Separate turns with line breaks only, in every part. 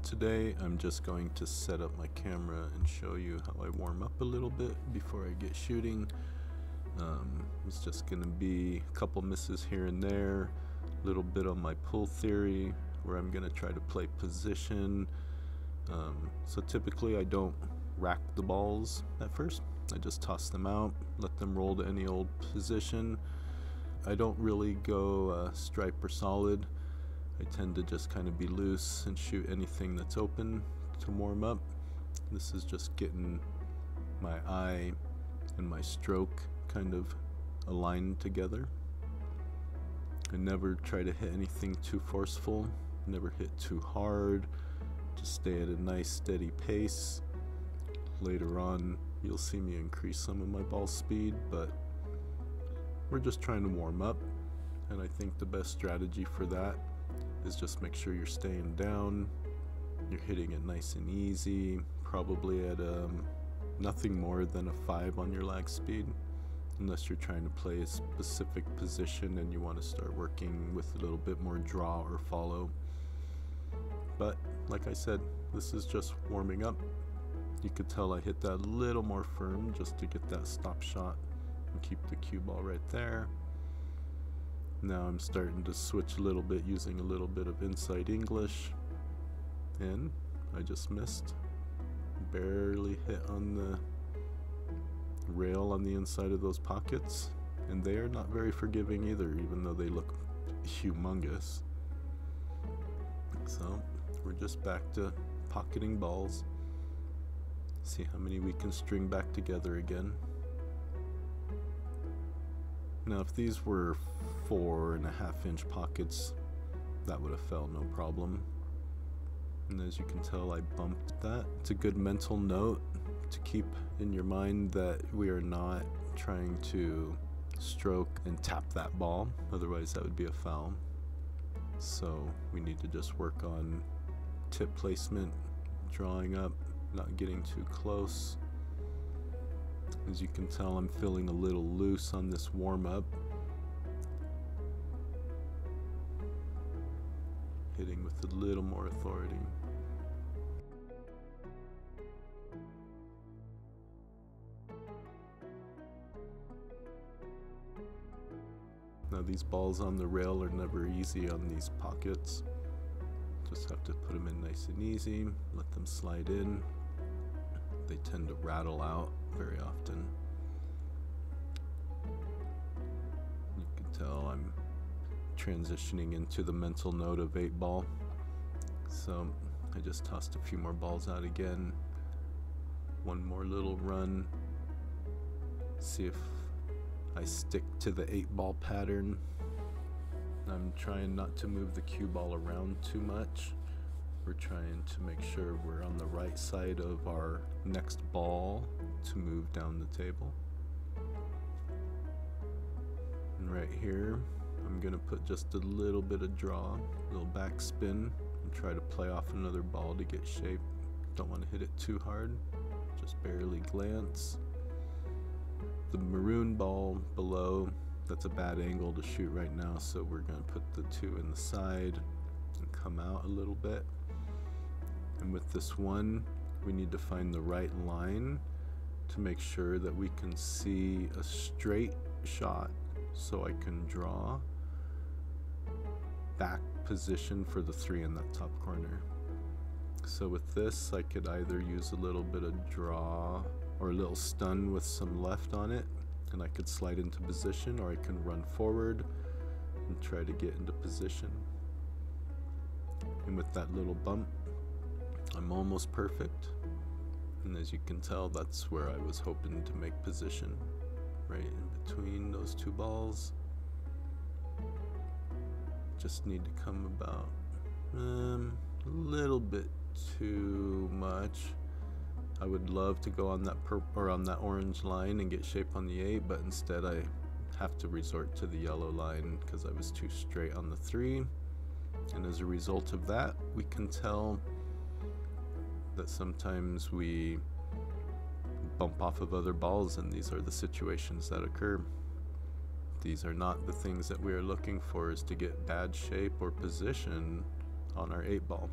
Today I'm just going to set up my camera and show you how I warm up a little bit before I get shooting. It's just going to be a couple misses here and there, a little bit on my pull theory where I'm going to try to play position. So typically I don't rack the balls at first. I just toss them out, let them roll to any old position. I don't really go stripe or solid. I tend to just kind of be loose and shoot anything that's open to warm up. This is just getting my eye and my stroke kind of aligned together. I never try to hit anything too forceful, never hit too hard, just stay at a nice steady pace. Later on you'll see me increase some of my ball speed, but we're just trying to warm up, and I think the best strategy for that is just make sure you're staying down, you're hitting it nice and easy, probably at nothing more than a 5 on your lag speed, unless you're trying to play a specific position and you want to start working with a little bit more draw or follow. But like I said, this is just warming up. You could tell I hit that a little more firm just to get that stop shot and keep the cue ball right there. Now I'm starting to switch a little bit using a little bit of inside English, and I just missed. Barely hit on the rail on the inside of those pockets, and they are not very forgiving either, even though they look humongous. So we're just back to pocketing balls. See how many we can string back together again. Now if these were 4.5-inch pockets, that would have fell no problem. And as you can tell, I bumped that. It's a good mental note to keep in your mind that we are not trying to stroke and tap that ball, otherwise that would be a foul. So we need to just work on tip placement, drawing up, not getting too close. As you can tell, I'm feeling a little loose on this warm-up. Hitting with a little more authority. Now these balls on the rail are never easy on these pockets. Just have to put them in nice and easy, let them slide in. They tend to rattle out very often. You can tell I'm transitioning into the mental note of 8-ball. So I just tossed a few more balls out again. One more little run. See if I stick to the 8-ball pattern. I'm trying not to move the cue ball around too much. We're trying to make sure we're on the right side of our next ball to move down the table. And right here, I'm gonna put just a little bit of draw, a little backspin, and try to play off another ball to get shape. Don't want to hit it too hard, just barely glance. The maroon ball below, that's a bad angle to shoot right now, so we're gonna put the 2 in the side and come out a little bit. And with this one, we need to find the right line to make sure that we can see a straight shot so I can draw back position for the 3 in that top corner. So with this, I could either use a little bit of draw or a little stun with some left on it, and I could slide into position, or I can run forward and try to get into position. And with that little bump, I'm almost perfect. And as you can tell, that's where I was hoping to make position, right in between those 2 balls. Just need to come about a little bit too much. I would love to go on that purple or on that orange line and get shape on the 8, but instead I have to resort to the yellow line because I was too straight on the 3. And as a result of that, we can tell that sometimes we bump off of other balls, and these are the situations that occur. These are not the things that we are looking for, is to get bad shape or position on our 8-ball.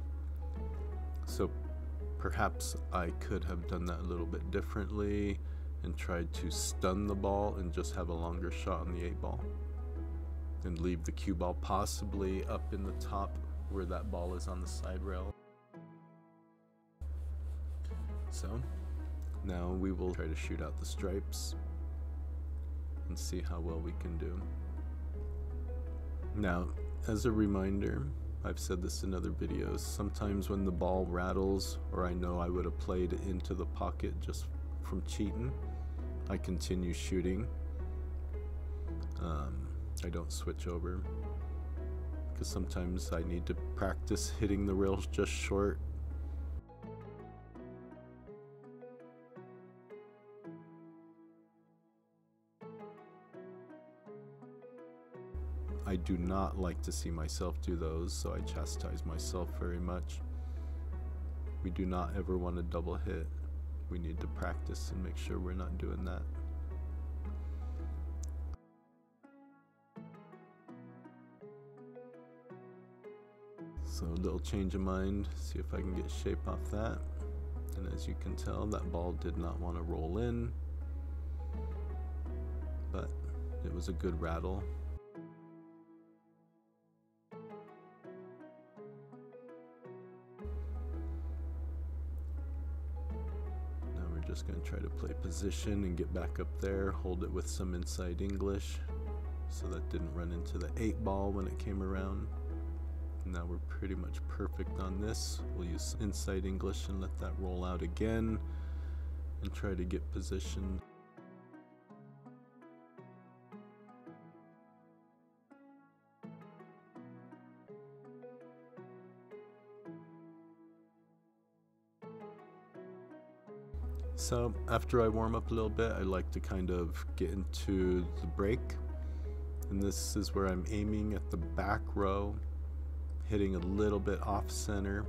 So perhaps I could have done that a little bit differently and tried to stun the ball and just have a longer shot on the 8-ball and leave the cue ball possibly up in the top where that ball is on the side rail. So now we will try to shoot out the stripes and see how well we can do. Now, as a reminder, I've said this in other videos, sometimes when the ball rattles or I know I would have played it into the pocket just from cheating, I continue shooting. I don't switch over because sometimes I need to practice hitting the rails just short. I do not like to see myself do those, so I chastise myself very much. We do not ever want to double hit. We need to practice and make sure we're not doing that. So a little change of mind, see if I can get shape off that. And as you can tell, that ball did not want to roll in, but it was a good rattle. Now we're just going to try to play position and get back up there, hold it with some inside English so that didn't run into the 8-ball when it came around. Now we're pretty much perfect on this. We'll use inside English and let that roll out again and try to get positioned. So after I warm up a little bit, I like to kind of get into the break, and this is where I'm aiming at the back row, hitting a little bit off center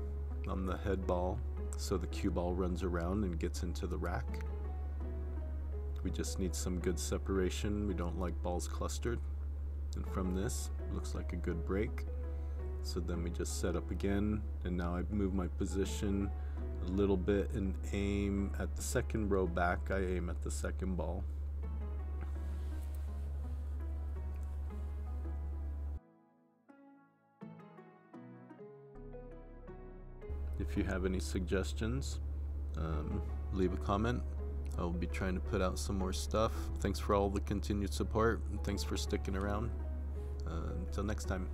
on the head ball so the cue ball runs around and gets into the rack. We just need some good separation. We don't like balls clustered. And from this, looks like a good break. So then we just set up again, and now I move my position a little bit and aim at the second row back. I aim at the second ball. If you have any suggestions, leave a comment. I'll be trying to put out some more stuff. Thanks for all the continued support, and thanks for sticking around. Until next time.